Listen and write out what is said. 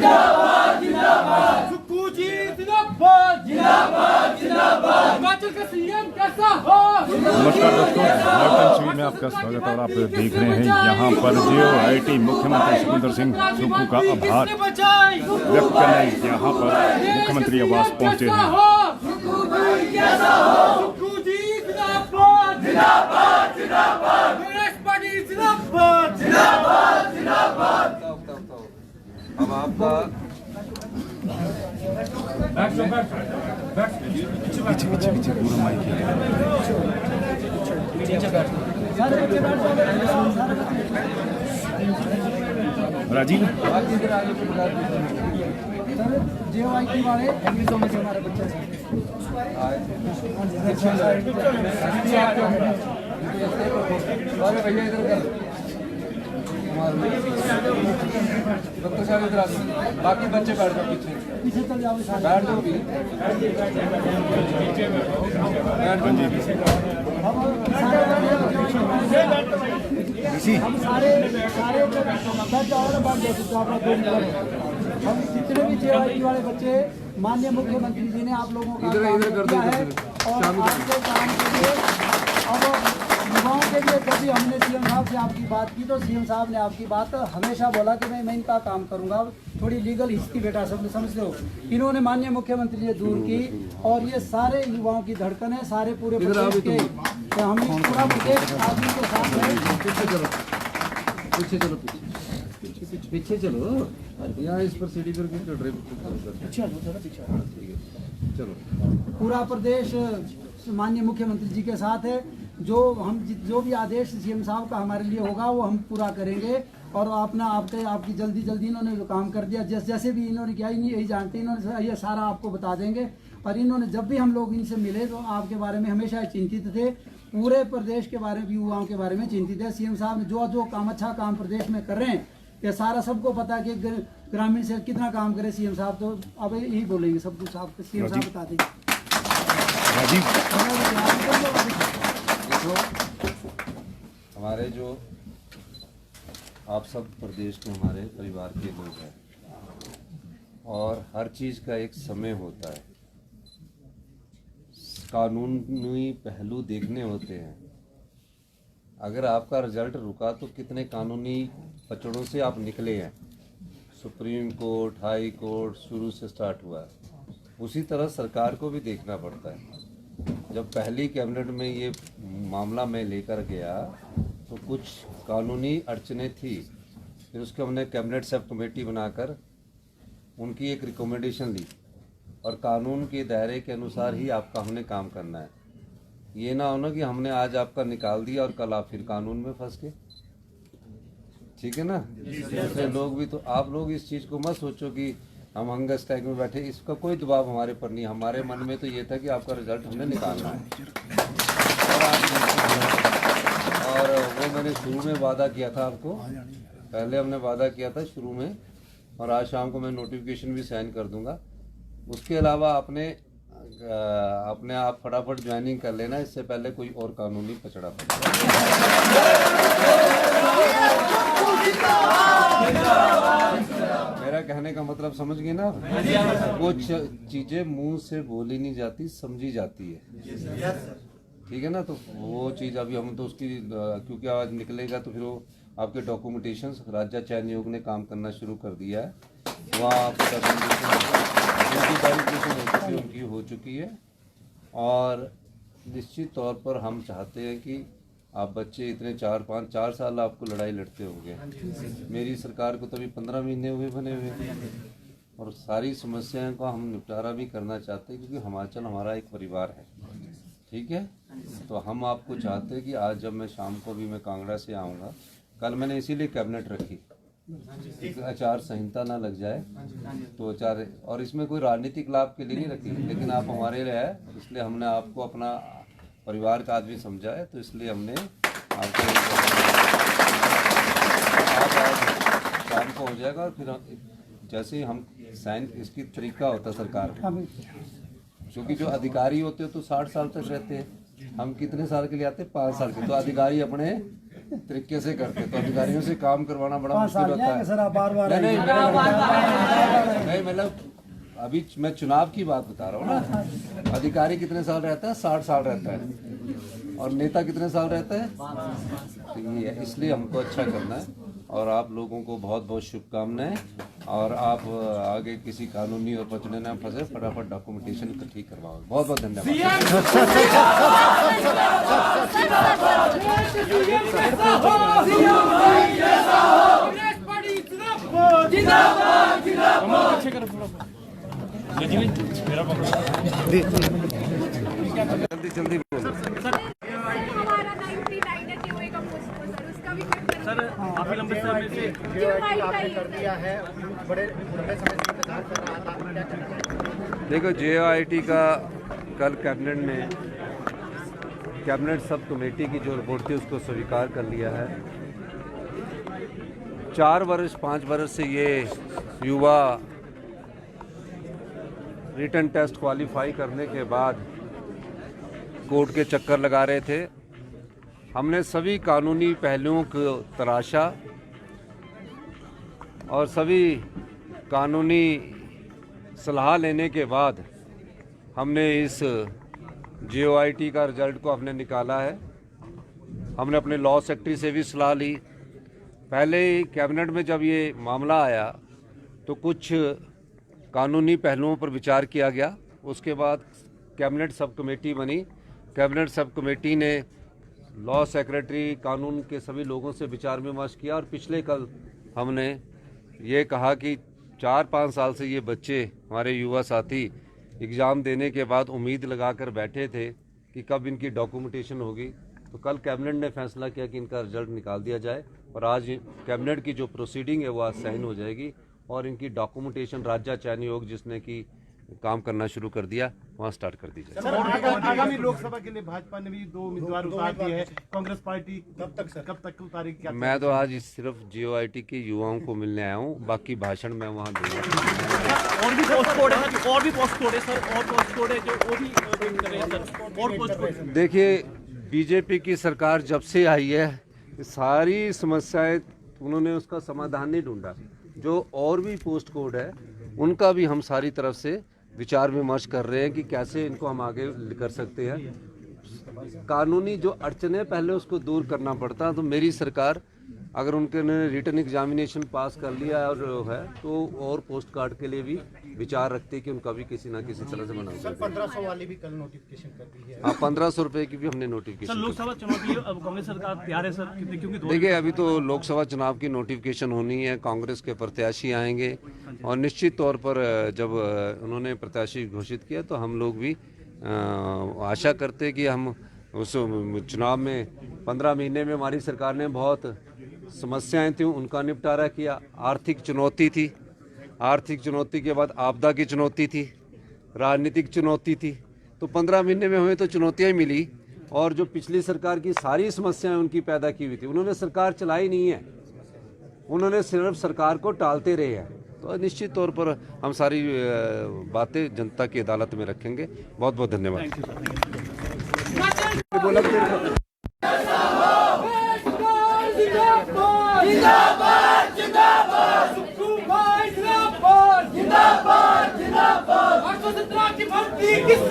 जिंदाबाद जिंदाबाद सुक्खू जी जिंदाबाद जिंदाबाद जिंदाबाद हिमाचल का सीएम कैसा हो। नमस्कार दोस्तों, नॉर्टन टीवी में आपका स्वागत है और आप देख रहे हैं यहाँ पर JOIT मुख्यमंत्री सुखविंदर सिंह सुक्खू का आभार व्यक्त करने यहाँ पर मुख्यमंत्री आवास पहुँचे हैं। सुक्खू जी जिंदाबाद जिंदाबाद जिंदाबाद कांग्रेस पार्टी जिंदाबाद जिंदाबाद जिंदाबाद। अब आपका पीछे पीछे पीछे पूरा माइक है। राजीव JOIT वाले एग्रीजोन में हमारे बच्चे भैया इधर कर डॉक्टर साहब इधर आ जाओ, बाकी बच्चे बैठ जाओ पीछे पीछे चल जाओ बैठ जाओ भी हम सारे बैठ जाओ ना बात देखो आप हम जितने भी JOIT वाले बच्चे माननीय मुख्यमंत्री जी ने आप लोगों का इधर कर दो है और आपके काम के लिए अब युवाओं के लिए जब भी हमने CM साहब से आपकी बात की तो CM साहब ने आपकी बात हमेशा बोला कि मैं इनका काम करूंगा। थोड़ी लीगल हिस्ट्री बेटा सब समझते हो, इन्होंने माननीय मुख्यमंत्री जी दूर की और ये सारे युवाओं की धड़कन है, सारे पूरे प्रदेश के तो हम पूरा प्रदेश आदमी के साथ है। पीछे चलो पीछे चलो यहाँ इस पर सीढ़ी पर क्यों चढ़ रहे चलो। पूरा प्रदेश माननीय मुख्यमंत्री जी के साथ है। जो भी आदेश CM साहब का हमारे लिए होगा वो हम पूरा करेंगे और आपकी जल्दी इन्होंने जो काम कर दिया जैसे भी इन्होंने किया यही जानते, इन्होंने ये सारा आपको बता देंगे। और इन्होंने जब भी हम लोग इनसे मिले तो आपके बारे में हमेशा चिंतित थे, पूरे प्रदेश के बारे में युवाओं के बारे में चिंतित है। CM साहब ने जो काम अच्छा काम प्रदेश में कर रहे हैं ये सारा सबको पता है कि ग्रामीण से कितना काम करे CM साहब, तो अब यही बोलेंगे सब कुछ आपको CM साहब बता देंगे। हमारे जो आप सब प्रदेश के हमारे परिवार के लोग हैं और हर चीज़ का एक समय होता है, कानूनी पहलू देखने होते हैं। अगर आपका रिजल्ट रुका तो कितने कानूनी पचड़ों से आप निकले हैं। सुप्रीम कोर्ट, हाई कोर्ट शुरू से स्टार्ट हुआ है, उसी तरह सरकार को भी देखना पड़ता है। जब पहली कैबिनेट में ये मामला मैं लेकर गया तो कुछ कानूनी अड़चनें थी, फिर उसके हमने कैबिनेट सब कमेटी बनाकर उनकी एक रिकमेंडेशन ली और कानून के दायरे के अनुसार ही आपका हमने काम करना है। ये ना हो ना कि हमने आज आपका निकाल दिया और कल आप फिर कानून में फंस गए। ठीक है ना, दूसरे लोग भी तो आप लोग इस चीज़ को मत सोचो कि हम हंगर स्ट्राइक में बैठे, इसका कोई दबाव हमारे पर नहीं। हमारे मन में तो ये था कि आपका रिजल्ट हमने निकालना है और वो मैंने शुरू में वादा किया था आपको, पहले हमने वादा किया था शुरू में, और आज शाम को मैं नोटिफिकेशन भी साइन कर दूंगा। उसके अलावा अपने आप फटाफट ज्वाइनिंग कर लेना, इससे पहले कोई और कानूनी पचड़ा मेरा कहने का मतलब समझ गए ना। वो चीजें मुंह से बोली नहीं जाती, समझी जाती है। ठीक है ना, तो वो चीज़ अभी हम तो उसकी क्योंकि आज निकलेगा तो फिर वो आपके डॉक्यूमेंटेशन राज्य चयन आयोग ने काम करना शुरू कर दिया है। वहाँ उनकी हो चुकी है और निश्चित तौर पर हम चाहते हैं कि आप बच्चे इतने 4 साल आपको लड़ाई लड़ते होंगे। मेरी सरकार को तो अभी 15 महीने हुए बने हुए और सारी समस्याओं का हम निपटारा भी करना चाहते हैं क्योंकि हिमाचल हमारा एक परिवार है। ठीक है, तो हम आपको चाहते हैं कि आज जब मैं शाम को भी मैं कांगड़ा से आऊँगा, कल मैंने इसीलिए कैबिनेट रखी, आचार संहिता ना लग जाए तो आचार, और इसमें कोई राजनीतिक लाभ के लिए नहीं रखी, लेकिन आप हमारे लिए है इसलिए हमने आपको अपना परिवार का आदमी समझा है, तो इसलिए हमने आपको शाम को हो जाएगा। और फिर जैसे ही हम साइन, इसकी तरीका होता है सरकार का, क्योंकि जो अधिकारी होते हैं तो 60 साल तक रहते हैं, हम कितने साल के लिए आते हैं 5 साल के, तो अधिकारी अपने तरीके से करते, तो अधिकारियों से काम करवाना बड़ा मुश्किल होता है। मतलब अभी मैं चुनाव की बात बता रहा हूँ ना। अधिकारी कितने साल रहता है? 60 साल रहता है। और नेता कितने साल रहता है? तो ये है, इसलिए हमको अच्छा करना है। और आप लोगों को बहुत बहुत शुभकामनाएं। और आप आगे किसी कानूनी और पचड़े न फंसे, फटाफट डॉक्यूमेंटेशन ठीक करवाओ। बहुत बहुत धन्यवाद। जल्दी जल्दी बोलो। हमारा 99 है जीओए का पोस्ट सर, उसका भी सर काफी लंबे समय से कर दिया है। बड़े समय से इंतजार कर रहा था, क्या करेंगे? देखो, JOIT का कल कैबिनेट सब कमेटी की जो रिपोर्ट थी उसको स्वीकार कर लिया है। 4 वर्ष 5 वर्ष से ये युवा रिटन टेस्ट क्वालिफाई करने के बाद कोर्ट के चक्कर लगा रहे थे। हमने सभी कानूनी पहलुओं को तराशा और सभी कानूनी सलाह लेने के बाद हमने इस JOIT का रिजल्ट को हमने निकाला है। हमने अपने लॉ सेक्रेटरी से भी सलाह ली। पहले ही कैबिनेट में जब ये मामला आया तो कुछ कानूनी पहलुओं पर विचार किया गया। उसके बाद कैबिनेट सब कमेटी बनी। कैबिनेट सब कमेटी ने लॉ सेक्रेटरी, कानून के सभी लोगों से विचार विमर्श किया और पिछले कल हमने ये कहा कि 4-5 साल से ये बच्चे, हमारे युवा साथी, एग्ज़ाम देने के बाद उम्मीद लगाकर बैठे थे कि कब इनकी डॉक्यूमेंटेशन होगी। तो कल कैबिनेट ने फैसला किया कि इनका रिजल्ट निकाल दिया जाए और आज कैबिनेट की जो प्रोसीडिंग है वो आज साइन हो जाएगी और इनकी डॉक्यूमेंटेशन राज्य चयन आयोग जिसने की काम करना शुरू कर दिया वहाँ स्टार्ट कर दी जाए। आगामी लोकसभा के लिए भाजपा ने भी 2 उम्मीदवार उतार दिए हैं। कांग्रेस पार्टी कब तक उतारेगी? क्या मैं तो आज सिर्फ JOIT के युवाओं को मिलने आया हूँ, बाकी भाषण मैं वहाँ दूंगा। और भी पोस्ट कोड है सर, और पोस्ट कोड है जो वो भी कर रहे हैं सर, और पोस्ट कोड। देखिए, बीजेपी की सरकार जब से आई है सारी समस्याएं उन्होंने उसका समाधान नहीं ढूंढा। जो और भी पोस्ट कोड है उनका भी हम सारी तरफ से विचार विमर्श कर रहे हैं कि कैसे इनको हम आगे कर सकते हैं। कानूनी जो अड़चने पहले उसको दूर करना पड़ता, तो मेरी सरकार अगर उनके रिटन एग्जामिनेशन पास कर लिया और है तो और पोस्ट कार्ड के लिए भी विचार रखते कि उनका भी किसी ना किसी तरह से बना। सर 1500 वाली भी कल नोटिफिकेशन कर दी है। हाँ, 1500 रुपए की भी हमने नोटिफिकेशन। सर लोकसभा चुनाव के लिए अब कांग्रेस सरकार तैयार है सर? क्योंकि देखिए, अभी तो लोकसभा चुनाव की नोटिफिकेशन होनी है, कांग्रेस के प्रत्याशी आएंगे और निश्चित तौर पर जब उन्होंने प्रत्याशी घोषित किया तो हम लोग भी आशा करते कि हम उस चुनाव में 15 महीने में हमारी सरकार ने बहुत समस्याएं थी उनका निपटारा किया। आर्थिक चुनौती थी, आर्थिक चुनौती के बाद आपदा की चुनौती थी, राजनीतिक चुनौती थी। तो 15 महीने में हमें तो चुनौतियां मिली और जो पिछली सरकार की सारी समस्याएं उनकी पैदा की हुई थी, उन्होंने सरकार चलाई नहीं है, उन्होंने सिर्फ सरकार को टालते रहे हैं। तो निश्चित तौर पर हम सारी बातें जनता की अदालत में रखेंगे। बहुत बहुत धन्यवाद। जिंदाबाद जिंदाबाद सुप्रीम जिंदाबाद जिंदाबाद जिंदाबाद 817 की भर्ती किस